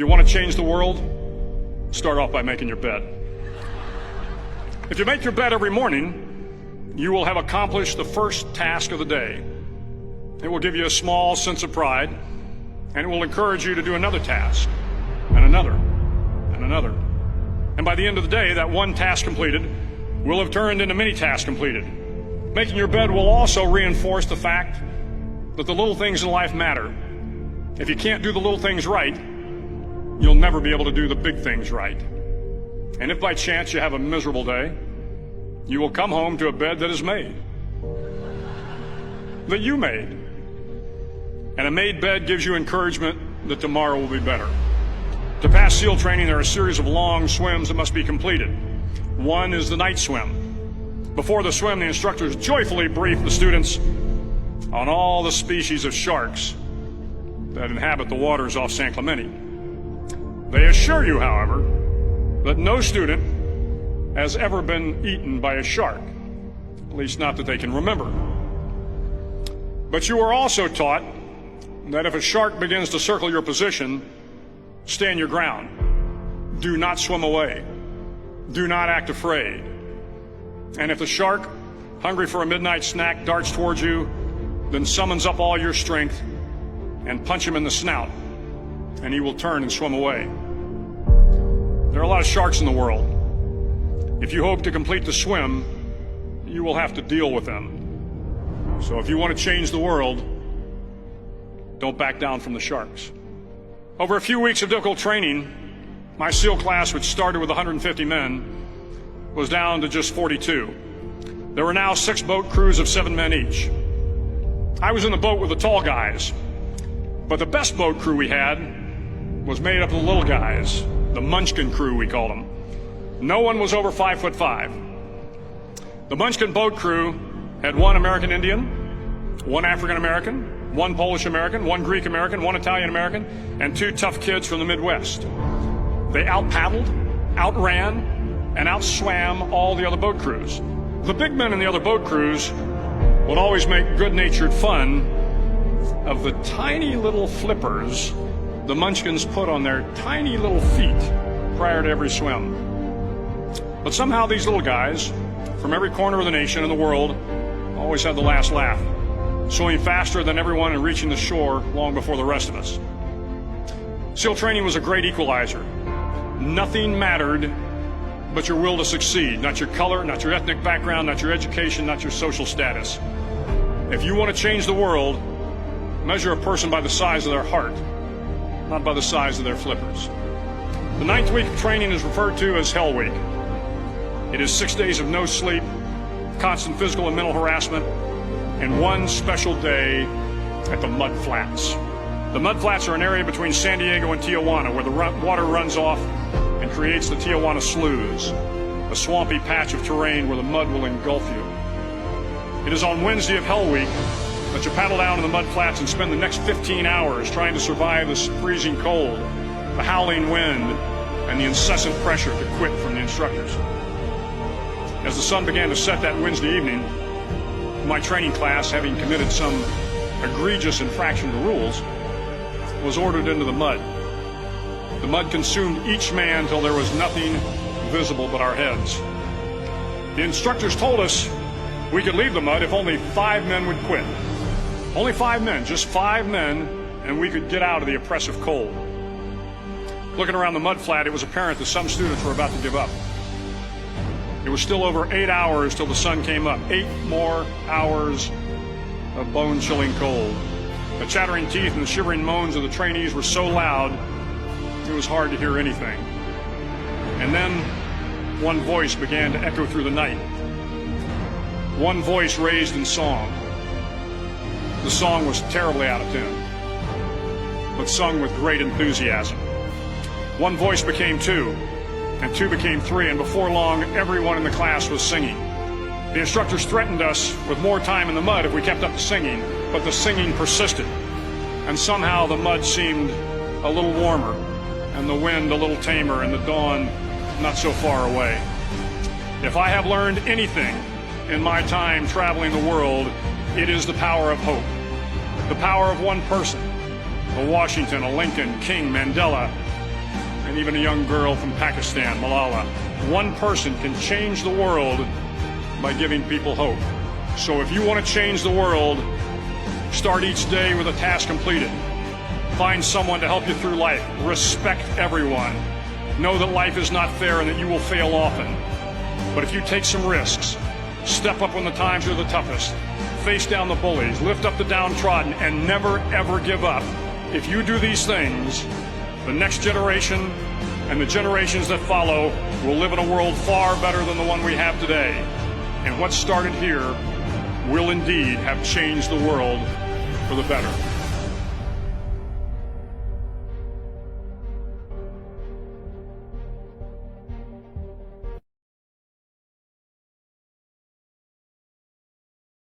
you want to change the world, start off by making your bed. If you make your bed every morning, you will have accomplished the first task of the day. It will give you a small sense of pride, and it will encourage you to do another task, and another, and another. And by the end of the day, that one task completed will have turned into many tasks completed. Making your bed will also reinforce the fact that the little things in life matter. If you can't do the little things right, you'll never be able to do the big things right. And if by chance you have a miserable day, you will come home to a bed that is made, that you made. And a made bed gives you encouragement that tomorrow will be better. To pass SEAL training, there are a series of long swims that must be completed. One is the night swim. Before the swim, the instructors joyfully brief the students on all the species of sharks that inhabit the waters off San Clemente. They assure you, however, that no student has ever been eaten by a shark, at least not that they can remember. But you are also taught that if a shark begins to circle your position, stand your ground. Do not swim away. Do not act afraid. And if the shark, hungry for a midnight snack, darts towards you, then summons up all your strength and punch him in the snout, and he will turn and swim away. There are a lot of sharks in the world. If you hope to complete the swim, you will have to deal with them. So if you want to change the world, don't back down from the sharks. Over a few weeks of difficult training, my SEAL class, which started with 150 men, was down to just 42. There were now 6 boat crews of 7 men each. I was in the boat with the tall guys, but the best boat crew we had was made up of the little guys, the Munchkin crew, we called them. No one was over 5'5". The Munchkin boat crew had 1 American Indian, 1 African American, 1 Polish American, 1 Greek American, 1 Italian American, and 2 tough kids from the Midwest. They out-paddled, outran, and outswam all the other boat crews. The big men in the other boat crews would always make good-natured fun of the tiny little flippers the Munchkins put on their tiny little feet prior to every swim. But somehow these little guys from every corner of the nation and the world always had the last laugh, swimming faster than everyone and reaching the shore long before the rest of us. SEAL training was a great equalizer. Nothing mattered but your will to succeed, not your color, not your ethnic background, not your education, not your social status. If you want to change the world, measure a person by the size of their heart, not by the size of their flippers. The 9th week of training is referred to as Hell Week. It is 6 days of no sleep, constant physical and mental harassment, and 1 special day at the Mud Flats. The Mud Flats are an area between San Diego and Tijuana where the water runs off and creates the Tijuana Sloughs, a swampy patch of terrain where the mud will engulf you. It is on Wednesday of Hell Week that you paddle down to the Mud Flats and spend the next 15 hours trying to survive the freezing cold, the howling wind, and the incessant pressure to quit from the instructors. As the sun began to set that Wednesday evening, my training class, having committed some egregious infraction to rules, was ordered into the mud. The mud consumed each man till there was nothing visible but our heads. The instructors told us we could leave the mud if only 5 men would quit. Only 5 men, just 5 men, and we could get out of the oppressive cold. Looking around the mud flat, it was apparent that some students were about to give up. It was still over 8 hours till the sun came up. 8 more hours of bone-chilling cold. The chattering teeth and the shivering moans of the trainees were so loud, it was hard to hear anything. And then one voice began to echo through the night. One voice raised in song. The song was terribly out of tune, but sung with great enthusiasm. One voice became 2, and 2 became 3, and before long, everyone in the class was singing. The instructors threatened us with more time in the mud if we kept up the singing, but the singing persisted, and somehow the mud seemed a little warmer, and the wind a little tamer, and the dawn not so far away. If I have learned anything in my time traveling the world, it is the power of hope. The power of one person, a Washington, a Lincoln, King, Mandela, and even a young girl from Pakistan, Malala. One person can change the world by giving people hope. So if you want to change the world, start each day with a task completed. Find someone to help you through life. Respect everyone. Know that life is not fair and that you will fail often. But if you take some risks, step up when the times are the toughest, face down the bullies, lift up the downtrodden, and never ever give up. If you do these things, the next generation and the generations that follow will live in a world far better than the one we have today. And what started here will indeed have changed the world for the better.